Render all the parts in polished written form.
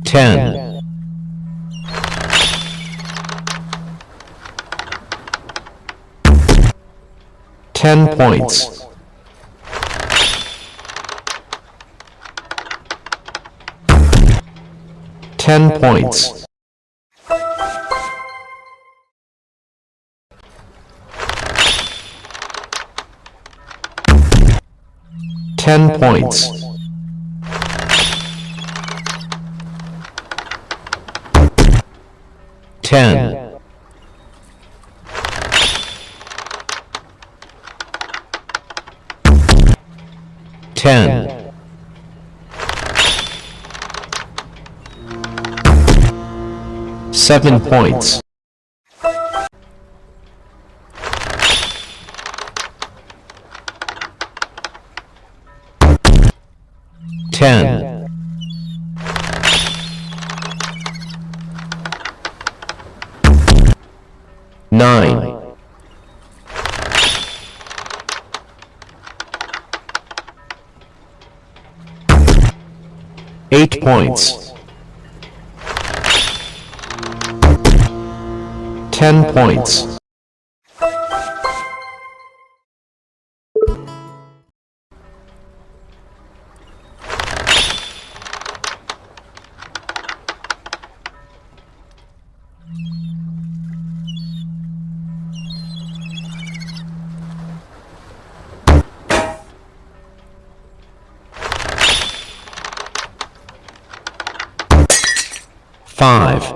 10, 10 points. 10 points. 10 points. 10, 10, 7 points. 10, 9, 8 points. 10 points. 5,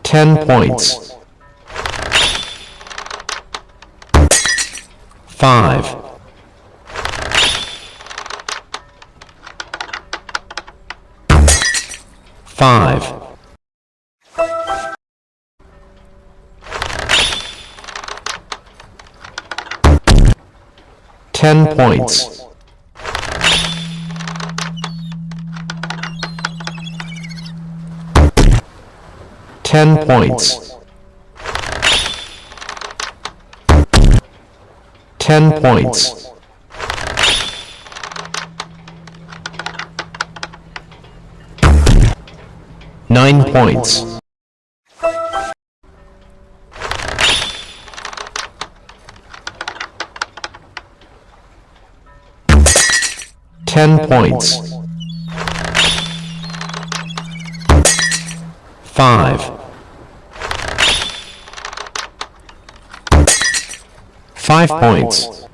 10 points. 5, 5, 10 points. 10 points. 10 points. 9 points. 10 points. 5, 5 points.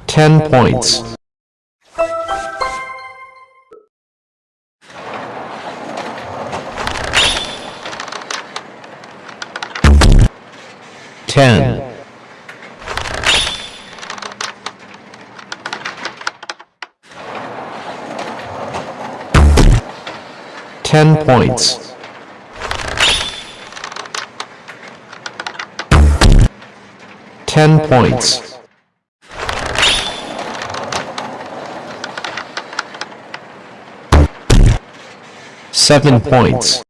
10 points. 10, 10 points. 10 points. 7 points.